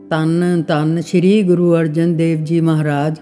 ਧੰਨ ਧੰਨ ਸ਼੍ਰੀ ਗੁਰੂ ਅਰਜਨ ਦੇਵ ਜੀ ਮਹਾਰਾਜ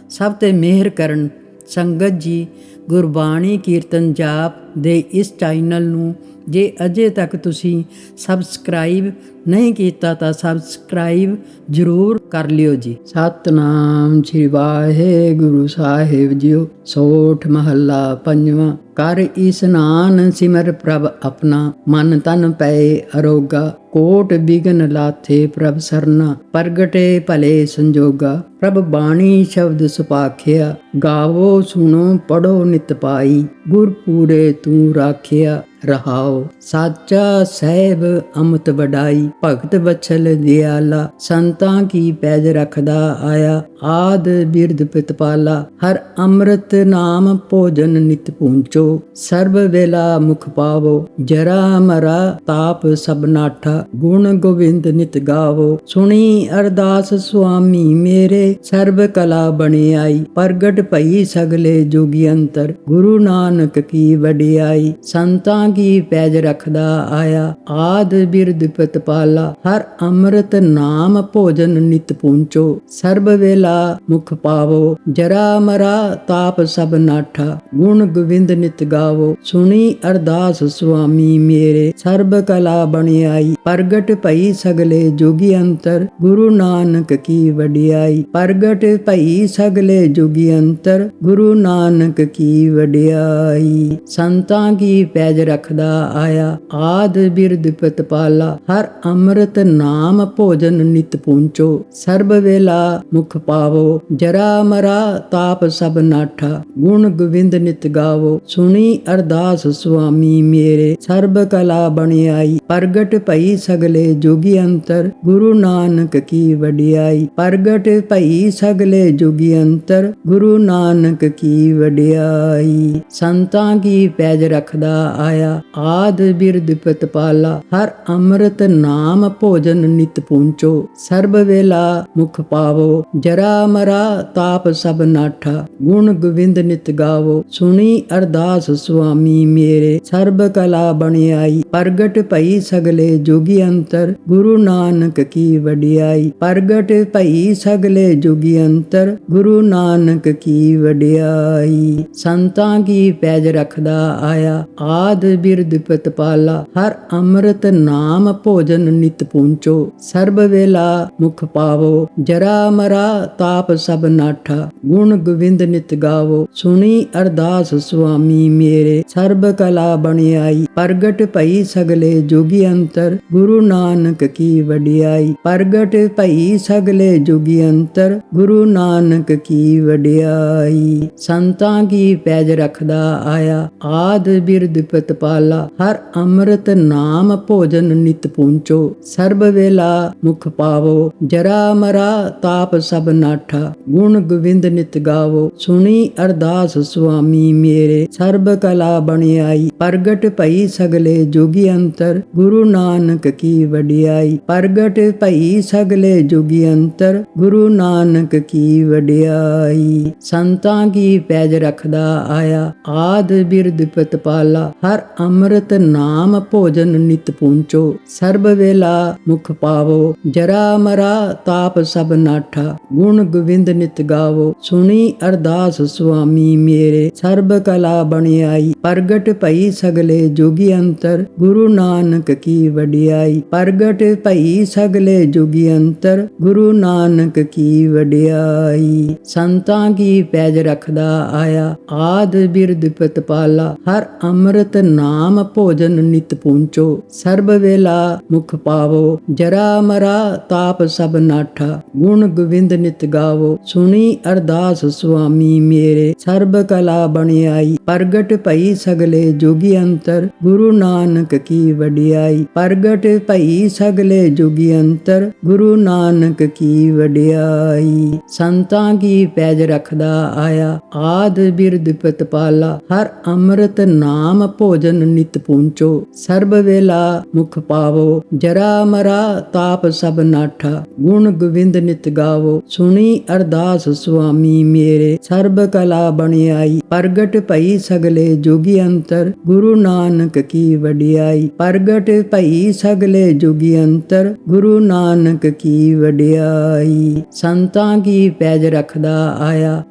ਸਭ ਤੇ ਮਿਹਰ ਕਰਨ। ਸੰਗਤ ਜੀ, ਗੁਰਬਾਣੀ ਕੀਰਤਨ ਜਾਪ ਦੇ ਇਸ ਚੈਨਲ ਨੂੰ ਜੇ ਅਜੇ ਤੱਕ ਤੁਸੀਂ ਸਬਸਕ੍ਰਾਈਬ ਨਹੀਂ ਕੀਤਾ ਤਾਂ ਸਬਸਕ੍ਰਾਈਬ ਜ਼ਰੂਰ ਕਰ ਲਿਓ ਜੀ। ਸਤਨਾਮ ਸ੍ਰੀ ਵਾਹਿਗੁਰੂ ਸਾਹਿਬ ਜੀਓ। ਸੋਠ ਮਹੱਲਾ ਪੰਜਵਾਂ। ਕਰ ਇਸਨਾਨ ਸਿਮਰ ਪ੍ਰਭ ਆਪਣਾ, ਮਨ ਤਨ ਪਏ ਅਰੋਗਾ। ਕੋਟ ਬਿਗਨ ਲਾਥੇ ਪ੍ਰਭ ਸਰਨਾ, ਪ੍ਰਗਟੇ ਭਲੇ ਸੰਜੋਗਾ। ਪ੍ਰਭ ਬਾਣੀ ਸ਼ਬਦ ਸੁਪਾਖਿਆ, ਗਾਵੋ ਸੁਣੋ ਪੜੋ ਨਿਤ ਪਾਈ। ਗੁਰ ਪੂਰੇ ਤੂੰ ਰਾਖਿਆ ਰਹਾਓ, ਸਾਚਾ ਸਹਿਬ ਅਮਤ ਵਡਾਈ। ਭਗਤ ਵਛਲ ਦਿਆਲਾ, ਸੰਤਾਂ ਕੀ ਪੈਜ ਰਖਦਾ ਆਇਆ। ਆਦ ਬਿਰਧ ਪਿਤਪਾਲਾ, ਹਰ ਅੰਮ੍ਰਿਤ ਨਾਮ ਭੋਜਨ ਨਿਤ ਪੂੰਚੋ। ਸਰਬ ਵੇਲਾ ਮੁਖ ਪਾਵੋ, ਜਰਾ ਮਰਾ ਤਾਪ ਸਭ ਨਾਠਾ। ਗੁਣ ਗੋਬਿੰਦ ਨਿਤ ਗਾਵੋ, ਸੁਣੀ ਅਰਦਾਸ ਸੁਆਮੀ ਮੇਰੇ। ਸਰਬ ਕਲਾ ਬਣੀ ਆਈ, ਪ੍ਰਗਟ ਭਈ ਸਗਲੇ ਜੋਗੀ ਅੰਤਰ। ਗੁਰੂ ਨਾਨਕ ਕੀ ਵਡਿਆਈ, ਸੰਤਾਂ ਕੀ ਪੈਜ ਰਖਦਾ ਆਇਆ। ਆਦ ਬਿਰਧ ਪਿਤਪਾਲਾ, ਹਰ ਅੰਮ੍ਰਿਤ ਨਾਮ ਭੋਜਨ ਨਿਤ ਪੂੰਚੋ। ਸਰਬ ਵੇਲਾ ਮੁਖ ਪਾਵੋ, ਜਰਾ ਮਰਾ ਤਾਪ ਸਭ ਨਾਠਾ। ਗੁਣ ਗੋਬਿੰਦ ਨਿਤ ਗਾਵੋ, ਸੁਣੀ ਅਰਦਾਸ ਸੁਆਮੀ ਮੇਰੇ। ਸਰਬ ਕਲਾ ਬਣੀ ਆਈ, ਪ੍ਰਗਟ ਭਈ ਸਗਲੇ ਜੋਗੀ ਅੰਤਰ। ਗੁਰੂ ਨਾਨਕ ਕੀ ਵਡਿਆਈ, ਪ੍ਰਗਟ ਭਈ ਸਗਲੇ ਜੋਗੀ ਅੰਤਰ। ਗੁਰੂ ਨਾਨਕ ਕੀ ਵਡਿਆਈ, ਸੰਤਾਂ ਕੀ ਪੈਜ ਰਖਦਾ ਆਇਆ। ਆਦ ਬਿਰਧ ਪਿਤਪਾਲਾ, ਹਰ ਅੰਮ੍ਰਿਤ ਨਾਮ ਭੋਜਨ ਨਿਤ ਪੂੰਚੋ। ਸਰਬ ਵੇਲਾ ਮੁਖ ਪਾਵੋ, ਜਰਾ ਮਰਾ ਤਾਪ ਸਭ ਨਾਠਾ। ਗੁਣ ਗੋਬਿੰਦ ਨਿਤ ਗਾਵੋ, ਸੁਣੀ ਅਰਦਾਸ ਸੁਆਮੀ ਮੇਰੇ। ਸਰਬ ਕਲਾ ਬਣੀ ਆਈ, ਪ੍ਰਗਟ ਭਈ ਸਗਲੇ ਜੋਗੀ ਅੰਤਰ। ਗੁਰੂ ਨਾਨਕ ਕੀ ਵਡਿਆਈ, ਪ੍ਰਗਟ ਭਈ ਸਗਲੇ ਜੋਗੀ ਅੰਤਰ। ਗੁਰੂ ਨਾਨਕ ਕੀ ਵਡਿਆਈ, ਸੰਤਾਂ ਕੀ ਪੈਜ ਰਖਦਾ ਆਇਆ। ਆਦ ਬਿਰਧ ਪਿਤਪਾਲਾ, ਹਰ ਅੰਮ੍ਰਿਤ ਨਾਮ ਭੋਜਨ ਨਿਤ ਪੂੰਚੋ। ਸਰਬ ਵੇਲਾ ਮੁਖ ਪਾਵੋ, ਜਰਾ ਮਰਾ ਤਾਪ ਸਭ ਨਾਠਾ। ਗੁਣ ਗੋਬਿੰਦ ਨਿਤ ਗਾਵੋ, ਸੁਣੀ ਅਰਦਾਸ ਸੁਆਮੀ ਮੇਰੇ। ਸਰਬ ਕਲਾ ਬਣੀ ਆਈ, ਪ੍ਰਗਟ ਭਈ ਸਗਲੇ ਜੋਗੀ ਅੰਤਰ। ਗੁਰੂ ਨਾਨਕ ਕੀ ਵਡਿਆਈ, ਪ੍ਰਗਟ ਭਈ ਸਗਲੇ ਜੋਗੀ ਅੰਤਰ। ਗੁਰੂ ਨਾਨਕ ਕੀ ਵਡਿਆਈ, ਸੰਤਾਂ ਕੀ ਪੈਜ ਰਖਦਾ ਆਇਆ। ਆਦ ਬਿਰਧ ਪਿਤਪਾਲਾ, ਹਰ ਅੰਮ੍ਰਿਤ ਨਾਮ ਭੋਜਨ ਨਿਤ ਪੂੰਚੋ। ਸਰਬ ਵੇਲਾ ਮੁਖ ਪਾਵੋ, ਜਰਾ ਮਰਾ ਤਾਪ ਸਭ ਨਾਠਾ। ਗੁਣ ਗੋਬਿੰਦ ਨਿਤ ਗਾਵੋ, ਸੁਣੀ ਅਰਦਾਸ ਸੁਆਮੀ ਮੇਰੇ। ਸਰਬ ਕਲਾ ਬਣੀ ਆਈ, ਪ੍ਰਗਟ ਭਈ ਸਗਲੇ ਜੋਗੀ ਅੰਤਰ। ਗੁਰੂ ਨਾਨਕ ਕੀ ਵਡਿਆਈ, ਪ੍ਰਗਟ ਭਈ ਸਗਲੇ ਜੋਗੀ ਅੰਤਰ। ਗੁਰੂ ਨਾਨਕ ਕੀ ਵਡਿਆਈ, ਸੰਤਾਂ ਕੀ ਪੈਜ ਰਖਦਾ ਆਇਆ। ਆਦ ਬਿਰਧ ਪਿਤਪਾਲਾ, ਹਰ ਅੰਮ੍ਰਿਤ ਨਾਮ ਭੋਜਨ ਨਿਤ ਪੂੰਚੋ। ਸਰਬ ਵੇਲਾ ਮੁਖ ਪਾਵੋ, ਜਰਾ ਮਰਾ ਤਾਪ ਸਭ ਨਾਠਾ। ਗੁਣ ਗੋਬਿੰਦ ਨਿਤ ਗਾਵੋ, ਸੁਣੀ ਅਰਦਾਸ ਸੁਆਮੀ ਮੇਰੇ। ਸਰਬ ਕਲਾ ਬਣੀ ਆਈ, ਪ੍ਰਗਟ ਭਈ ਸਗਲੇ ਜੋਗੀ ਅੰਤਰ। ਗੁਰੂ ਨਾਨਕ ਕੀ ਵਡਿਆਈ, ਪ੍ਰਗਟ ਭਈ ਸਗਲੇ ਜੋਗੀ ਅੰਤਰ। ਗੁਰੂ ਨਾਨਕ ਕੀ ਵਡਿਆਈ, ਸੰਤਾਂ ਕੀ ਪੈਜ ਰਖਦਾ ਆਇਆ। ਆਦ ਬਿਰਧ ਪਿਤਪਾਲਾ, ਹਰ ਅੰਮ੍ਰਿਤ ਨਾਮ ਭੋਜਨ ਨਿਤ ਪੂੰਚੋ। ਸਰਬ ਵੇਲਾ ਮੁਖ ਪਾਵੋ, ਜਰਾ ਮਰਾ ਤਾਪ ਸਭ ਨਾਠਾ। ਗੁਣ ਗੋਬਿੰਦ ਨਿਤ ਗਾਵੋ, ਸੁਣੀ ਅਰਦਾਸ ਸੁਆਮੀ ਮੇਰੇ। ਸਰਬ ਕਲਾ ਬਣੀ ਆਈ, ਪ੍ਰਗਟ ਭਈ ਸਗਲੇ ਜੋਗੀ ਅੰਤਰ। ਗੁਰੂ ਨਾਨਕ ਕੀ ਵਡਿਆਈ, ਪ੍ਰਗਟ ਭਈ ਸਗਲੇ ਜੋਗੀ ਅੰਤਰ। ਗੁਰੂ ਨਾਨਕ ਕੀ ਵਡਿਆਈ, ਸੰਤਾਂ ਕੀ ਪੈਜ ਰਖਦਾ ਆਇਆ। ਆਦ ਬਿਰਧ ਪਿਤਪਾਲਾ, ਹਰ ਅੰਮ੍ਰਿਤ ਨਾਮ ਭੋਜਨ ਨਿਤ ਪੂੰਚੋ। ਸਰਬ ਵੇਲਾ ਮੁਖ ਪਾਵੋ, ਜਰਾ ਮਰਾ ਤਾਪ ਸਭ ਨਾਠਾ। ਗੁਣ ਗੋਬਿੰਦ ਨਿਤ ਗਾਵੋ, ਸੁਣੀ ਅਰਦਾਸ ਸੁਆਮੀ ਮੇਰੇ। ਸਰਬ ਕਲਾ ਬਣੀ ਆਈ, ਪ੍ਰਗਟ ਭਈ ਸਗਲੇ ਜੋਗੀ ਅੰਤਰ। ਗੁਰੂ ਨਾਨਕ ਕੀ ਵਡਿਆਈ, ਪ੍ਰਗਟ ਭਈ ਸਗਲੇ ਜੋਗੀ ਅੰਤਰ। ਗੁਰੂ ਨਾਨਕ ਕੀ ਵਡਿਆਈ, ਸੰਤਾਂ ਕੀ ਪੈਜ ਰਖਦਾ ਆਇਆ। ਆਦ ਬਿਰਧ ਪਿਤਪਾਲਾ, ਹਰ ਅੰਮ੍ਰਿਤ ਨਾਮ ਭੋਜਨ ਭੋਜਨ ਨਿਤ ਪੂੰਚੋ। ਸਰਬ ਵੇਲਾ ਮੁਖ ਪਾਵੋ, ਜਰਾ ਮਰਾ ਤਾਪ ਸਭ ਨਾਠਾ। ਗੁਣ ਗੋਵਿੰਦ ਨਿਤ ਗਾਵੋ, ਸੁਣੀ ਅਰਦਾਸ ਸੁਆਮੀ ਮੇਰੇ। ਸਰਬ ਕਲਾ ਬਣਿਆਈ, ਪ੍ਰਗਟ ਭਈ ਸਗਲੇ ਜੁਗੀ ਅੰਤਰ। ਗੁਰੂ ਨਾਨਕ ਕੀ ਵਡਿਆਈ, ਪ੍ਰਗਟ ਭਈ ਸਗਲੇ ਜੁਗੀ ਅੰਤਰ। ਗੁਰੂ ਨਾਨਕ ਕੀ ਵਡਿਆਈ। ਸੰਤਾਂ ਕੀ ਪੈਜ ਰਖਦਾ ਆਇਆ,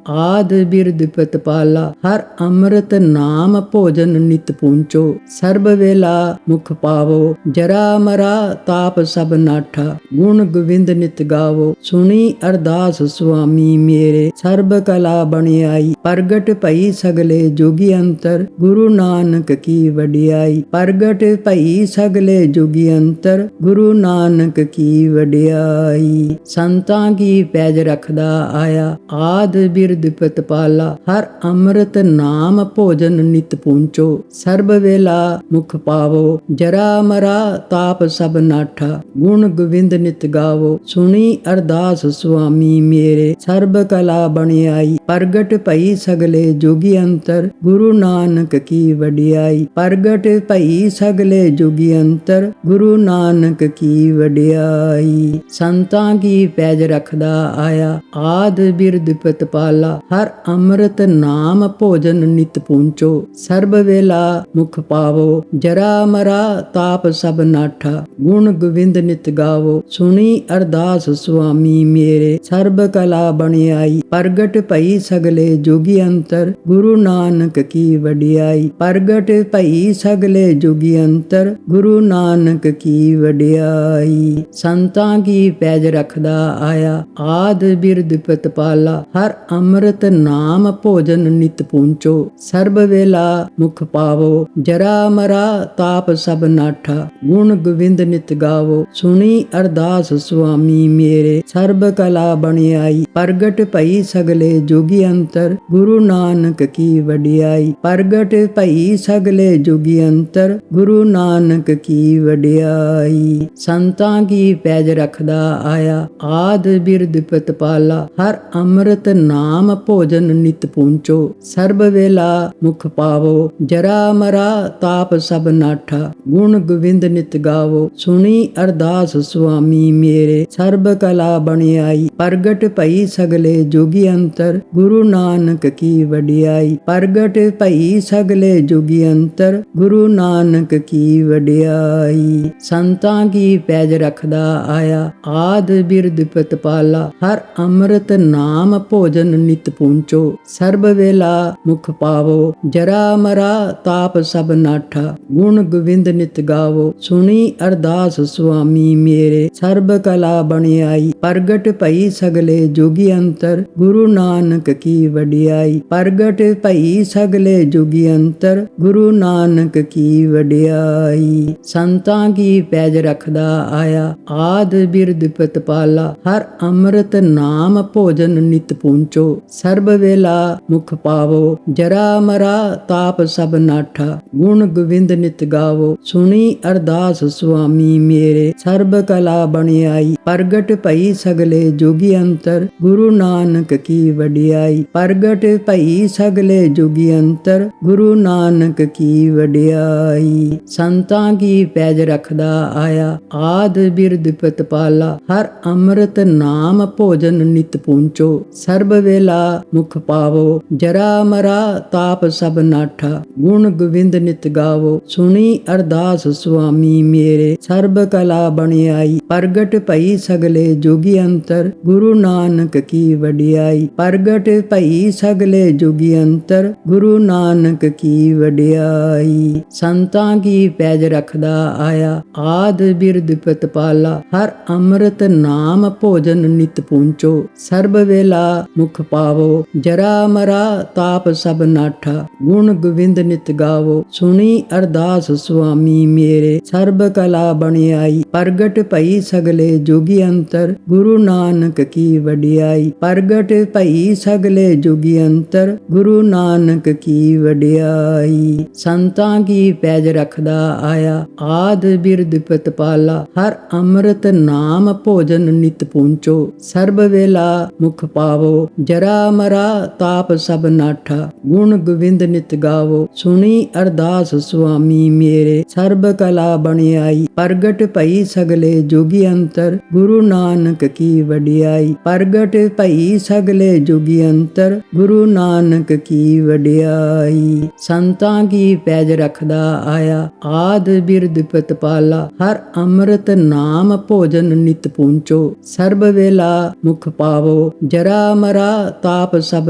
ਆਦ ਬਿਰਦ ਪ੍ਰਤਪਾਲਾ। ਹਰ ਅੰਮ੍ਰਿਤ ਨਾਮ ਭੋਜਨ ਨਿਤ ਪੂੰਚੋ। ਸਰਬ ਵੇਲਾ ਮੁਖ ਪਾਵੋ, ਜਰਾ ਮਰਾ ਤਾਪ ਸਭ ਨਾਠਾ। ਗੁਣ ਗੋਵਿੰਦ ਨਿਤ ਗਾਵੋ, ਸੁਣੀ ਅਰਦਾਸ ਸੁਆਮੀ ਮੇਰੇ। ਸਰਬ ਕਲਾ ਬਣਿਆਈ, ਪ੍ਰਗਟ ਭਈ ਸਗਲੇ ਜੁਗੀ ਅੰਤਰ। ਗੁਰੂ ਨਾਨਕ ਕੀ ਵਡਿਆਈ, ਪ੍ਰਗਟ ਭਈ ਸਗਲੇ ਜੁਗੀ ਅੰਤਰ। ਗੁਰੂ ਨਾਨਕ ਕੀ ਵਡਿਆਈ। ਸੰਤਾਂ ਕੀ ਪੈਜ ਰਖਦਾ ਆਇਆ, ਆਦ ਬਿਰਦ ਪ੍ਰਤਪਾਲਾ। ਹਰ ਅੰਮ੍ਰਿਤ ਨਾਮ ਭੋਜਨ ਨਿਤ ਪੂੰਚੋ। ਸਰਬ ਵੇਲਾ ਮੁਖ ਪਾਵੋ, ਜਰਾ ਮਰਾ ਤਾਪ ਸਭ ਨਾਠਾ। ਗੁਣ ਗੋਵਿੰਦ ਨਿਤ ਗਾਵੋ, ਸੁਣੀ ਅਰਦਾਸ ਸੁਆਮੀ ਮੇਰੇ। ਸਰਬ ਕਲਾ ਬਣਿਆਈ, ਪ੍ਰਗਟ ਭਈ ਸਗਲੇ ਜੁਗੀ ਅੰਤਰ। ਗੁਰੂ ਨਾਨਕ ਕੀ ਵਡਿਆਈ, ਪ੍ਰਗਟ ਭਈ ਸਗਲੇ ਜੁਗੀ ਅੰਤਰ। ਗੁਰੂ ਨਾਨਕ ਕੀ ਵਡਿਆਈ। ਸੰਤਾਂ ਕੀ ਪੈਜ ਰਖਦਾ ਆਇਆ, ਆਦ ਬਿਰਦ ਪ੍ਰਤਪਾਲਾ। ਹਰ ਅੰਮ੍ਰਿਤ ਨਾਮ ਭੋਜਨ ਨਿਤ ਪੂੰਚੋ। ਸਰਬ ਵੇਲਾ ਮੁਖ ਪਾਵੋ, ਜਰਾ ਮਰਾ ਤਾਪ ਸਭ ਨਾਠਾ। ਗੁਣ ਗੋਵਿੰਦ ਨਿਤ ਗਾਵੋ, ਸੁਣੀ ਅਰਦਾਸ ਸੁਆਮੀ ਮੇਰੇ। ਸਰਬ ਕਲਾ ਬਣਿਆਈ, ਪ੍ਰਗਟ ਭਈ ਸਗਲੇ ਜੁਗੀ ਅੰਤਰ। ਗੁਰੂ ਨਾਨਕ ਕੀ ਵਡਿਆਈ, ਪ੍ਰਗਟ ਭਈ ਸਗਲੇ ਜੁਗੀ ਅੰਤਰ। ਗੁਰੂ ਨਾਨਕ ਕੀ ਵਡਿਆਈ। ਸੰਤਾਂ ਕੀ ਪੈਜ ਰਖਦਾ ਆਇਆ, ਆਦ ਬਿਰਦ ਪ੍ਰਤਪਾਲਾ। ਹਰ ਅੰਮ੍ਰਿਤ ਨਾਮ ਭੋਜਨ ਨਿਤ ਪੂੰਚੋ। ਸਰਬ ਵੇਲਾ ਮੁਖ ਪਾਵੋ, ਜਰਾ ਮਰਾ ਤਾਪ ਸਭ ਨਾਠਾ। ਗੁਣ ਗੋਵਿੰਦ ਨਿਤ ਗਾਵੋ, ਸੁਣੀ ਅਰਦਾਸ ਸੁਆਮੀ ਮੇਰੇ। ਸਰਬ ਕਲਾ ਬਣਿਆਈ, ਪ੍ਰਗਟ ਭਈ ਸਗਲੇ ਜੁਗੀ ਅੰਤਰ। ਗੁਰੂ ਨਾਨਕ ਕੀ ਵਡਿਆਈ, ਪ੍ਰਗਟ ਭਈ ਸਗਲੇ ਜੁਗੀ ਅੰਤਰ। ਗੁਰੂ ਨਾਨਕ ਕੀ ਵਡਿਆਈ। ਸੰਤਾਂ ਕੀ ਪੈਜ ਰਖਦਾ ਆਇਆ, ਆਦ ਬਿਰਦ ਪ੍ਰਤਪਾਲਾ। ਹਰ ਅੰਮ੍ਰਿਤ ਨਾਮ ਭੋਜਨ ਨਿਤ ਪੂੰਚੋ। ਸਰਬ ਵੇਲਾ ਮੁਖ ਪਾਵੋ, ਜਰਾ ਮਰਾ ਤਾਪ ਸਭ ਨਾਠਾ। ਗੁਣ ਗੋਵਿੰਦ ਨਿਤ ਗਾਵੋ, ਸੁਣੀ ਅਰਦਾਸ ਸੁਆਮੀ ਮੇਰੇ। ਸਰਬ ਕਲਾ ਬਣਿਆਈ, ਪ੍ਰਗਟ ਭਈ ਸਗਲੇ ਜੁਗੀ ਅੰਤਰ। ਗੁਰੂ ਨਾਨਕ ਕੀ ਵਡਿਆਈ, ਪ੍ਰਗਟ ਭਈ ਸਗਲੇ ਜੁਗੀ ਅੰਤਰ। ਗੁਰੂ ਨਾਨਕ ਕੀ ਵਡਿਆਈ। ਸੰਤਾਂ ਕੀ ਪੈਜ ਰਖਦਾ ਆਇਆ, ਆਦ ਬਿਰਦ ਪ੍ਰਤਪਾਲਾ। ਹਰ ਅੰਮ੍ਰਿਤ ਨਾਮ ਭੋਜਨ ਨਿਤ ਪੂੰਚੋ। ਸਰਬ ਵੇਲਾ ਮੁਖ ਪਾਵੋ, ਜਰਾ ਮਰਾ ਤਾਪ ਸਭ ਨਾਠਾ। ਗੁਣ ਗੋਵਿੰਦ ਨਿਤ ਗਾਵੋ, ਸੁਣੀ ਅਰਦਾਸ ਸੁਆਮੀ ਮੇਰੇ। ਸਰਬ ਕਲਾ ਬਣਿਆਈ, ਪ੍ਰਗਟ ਭਈ ਸਗਲੇ ਜੁਗੀ ਅੰਤਰ। ਗੁਰੂ ਨਾਨਕ ਕੀ ਵਡਿਆਈ, ਪ੍ਰਗਟ ਭਈ ਸਗਲੇ ਜੁਗੀ ਅੰਤਰ। ਗੁਰੂ ਨਾਨਕ ਕੀ ਵਡਿਆਈ। ਸੰਤਾਂ ਕੀ ਪੈਜ ਰਖਦਾ ਆਇਆ, ਆਦ ਬਿਰਦ ਪ੍ਰਤਪਾਲਾ। ਹਰ ਅੰਮ੍ਰਿਤ ਨਾਮ ਭੋਜਨ ਨਿਤ ਪੂੰਚੋ। ਸਰਬ ਵੇਲਾ ਮੁਖ ਪਾਵੋ, ਜਰਾ ਮਰਾ ਤਾਪ ਸਭ ਨਾਠਾ। ਗੁਣ ਗੋਵਿੰਦ ਨਿਤ ਗਾਵੋ, ਸੁਣੀ ਅਰਦਾਸ ਸੁਆਮੀ ਮੇਰੇ। ਸਰਬ ਕਲਾ ਬਣਿਆਈ, ਪ੍ਰਗਟ ਭਈ ਸਗਲੇ ਜੁਗੀ ਅੰਤਰ। ਗੁਰੂ ਨਾਨਕ ਕੀ ਵਡਿਆਈ, ਪ੍ਰਗਟ ਭਈ ਸਗਲੇ ਜੁਗੀ ਅੰਤਰ। ਗੁਰੂ ਨਾਨਕ ਕੀ ਵਡਿਆਈ। ਸੰਤਾਂ ਕੀ ਪੈਜ ਰਖਦਾ ਆਇਆ, ਆਦ ਬਿਰਦ ਪ੍ਰਤਪਾਲਾ। ਹਰ ਅੰਮ੍ਰਿਤ ਨਾਮ ਭੋਜਨ ਨਿਤ ਪੂੰਚੋ। ਸਰਬ ਵੇਲਾ ਮੁਖ ਪਾਵੋ, ਜਰਾ ਮਰਾ ਤਾਪ ਸਭ ਨਾਠਾ। ਗੁਣ ਗੋਵਿੰਦ ਨਿਤ ਗਾਵੋ, ਸੁਣੀ ਅਰਦਾਸ ਸੁਆਮੀ ਮੇਰੇ। ਸਰਬ ਕਲਾ ਬਣਿਆਈ, ਪ੍ਰਗਟ ਭਈ ਸਗਲੇ ਜੁਗੀ ਅੰਤਰ। ਗੁਰੂ ਨਾਨਕ ਕੀ ਵਡਿਆਈ, ਪ੍ਰਗਟ ਭਈ ਸਗਲੇ ਜੁਗੀ ਅੰਤਰ। ਗੁਰੂ ਨਾਨਕ ਕੀ ਵਡਿਆਈ। ਸੰਤਾਂ ਕੀ ਪੈਜ ਰਖਦਾ ਆਇਆ, ਆਦ ਬਿਰਦ ਪ੍ਰਤਪਾਲਾ। ਹਰ ਅੰਮ੍ਰਿਤ ਨਾਮ ਭੋਜਨ ਨਿਤ ਪੂੰਚੋ। ਸਰਬ ਵੇਲਾ ਮੁਖ ਪਾਵੋ, ਜਰਾ ਮਰਾ ਤਾਪ ਸਭ ਨਾਠਾ। ਗੁਣ ਗੋਵਿੰਦ ਨਿਤ ਗਾਵੋ, ਸੁਣੀ ਅਰਦਾਸ ਸੁਆਮੀ ਮੇਰੇ। ਸਰਬ ਕਲਾ ਬਣਿਆਈ, ਪ੍ਰਗਟ ਭਈ ਸਗਲੇ ਜੁਗੀ ਅੰਤਰ। ਗੁਰੂ ਨਾਨਕ ਕੀ ਵਡਿਆਈ, ਪ੍ਰਗਟ ਭਈ ਸਗਲੇ ਜੁਗੀ ਅੰਤਰ। ਗੁਰੂ ਨਾਨਕ ਕੀ ਵਡਿਆਈ। ਸੰਤਾਂ ਕੀ ਪੈਜ ਰਖਦਾ ਆਇਆ, ਆਦ ਬਿਰਦ ਪ੍ਰਤਪਾਲਾ। ਹਰ ਅੰਮ੍ਰਿਤ ਨਾਮ ਭੋਜਨ ਨਿਤ ਪੂੰਚੋ। ਸਰਬ ਵੇਲਾ ਮੁਖ ਪਾਵੋ, ਜਰਾ ਮਰਾ ਤਾਪ ਸਭ ਨਾਠਾ। ਗੁਣ ਗੋਵਿੰਦ ਨਿਤ ਗਾਵੋ, ਸੁਣੀ ਅਰਦਾਸ ਅਰਦਾਸ ਸੁਆਮੀ ਮੇਰੇ, ਸਰਬ ਕਲਾ ਬਣਿਆਈ। ਪ੍ਰਗਟ ਭਈ ਸਗਲੇ ਜੁਗੀ ਅੰਤਰ, ਗੁਰੂ ਨਾਨਕ ਕੀ ਵਡਿਆਈ। ਪ੍ਰਗਟ ਭਈ ਸਗਲੇ ਜੁਗੀ ਅੰਤਰ, ਗੁਰੂ ਨਾਨਕ ਕੀ ਵਡਿਆਈ। ਸੰਤਾਂ ਕੀ ਪੈਜ ਰਖਦਾ ਆਇਆ, ਆਦ ਬਿਰਦ ਪ੍ਰਤਪਾਲਾ। ਹਰ ਅੰਮ੍ਰਿਤ ਨਾਮ ਭੋਜਨ ਨਿਤ ਪੂੰਚੋ, ਸਰਬ ਵੇਲਾ ਮੁਖ ਪਾਵੋ। ਜਰਾ ਮਰਾ ਤਾਪ ਸਭ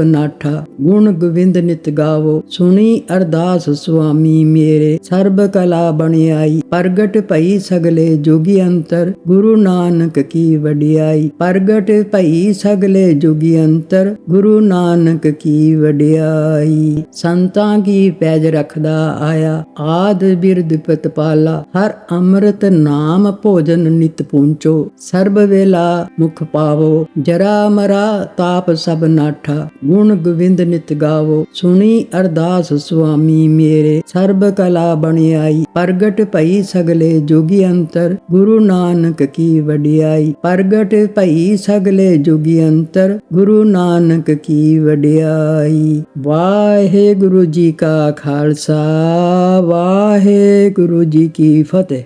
ਨਾਠਾ, ਗੁਣ ਗੋਵਿੰਦ ਨਿਤ ਗਾਵੋ। ਸੁਣੀ ਅਰਦਾਸ ਸੁਆਮੀ ਮੇਰੇ, ਸਰਬ ਕਲਾ ਬਣਿਆਈ। ਪ੍ਰਗਟ ਭਈ ਸਗਲੇ ਜੁਗੀ ਅੰਤਰ, ਗੁਰੂ ਨਾਨਕ ਕੀ ਵਡਿਆਈ। ਪ੍ਰਗਟ ਭਈ ਸਗਲੇ ਜੁਗੀ ਅੰਤਰ, ਗੁਰੂ ਨਾਨਕ ਕੀ ਵਡਿਆਈ। ਸੰਤਾਂ ਕੀ ਪੈਜ ਰਖਦਾ ਆਇਆ, ਆਦ ਬਿਰਦ ਪ੍ਰਤਪਾਲਾ। ਹਰ ਅੰਮ੍ਰਿਤ ਨਾਮ ਭੋਜਨ ਨਿਤ ਪੂੰਚੋ, ਸਰਬ ਵੇਲਾ ਮੁਖ ਪਾਵੋ। ਜਰਾ ਮਰਾ ਤਾਪ ਸਭ ਨਾਠਾ, ਗੁਣ ਗੋਵਿੰਦ ਨਿਤ ਗਾਵੋ। ਸੁਣੀ ਅਰਦਾਸ ਸੁਆਮੀ ਮੇਰੇ, ਸਰਬ ਕਲਾ ਬਣਿਆਈ। ਪ੍ਰਗਟ ਭਈ ਸਗਲੇ ਜੁਗੀ ਅੰਤਰ, ਗੁਰੂ ਨਾਨਕ ਕੀ ਵਡਿਆਈ। ਪ੍ਰਗਟ ਭਈ ਸਗਲੇ ਜੁਗੀ ਅੰਤਰ, ਗੁਰੂ ਨਾਨਕ ਕੀ ਵਡਿਆਈ। ਵਾਹਿਗੁਰੂ ਜੀ ਕਾ ਖਾਲਸਾ, ਵਾਹਿਗੁਰੂ ਜੀ ਕੀ ਫਤਿਹ।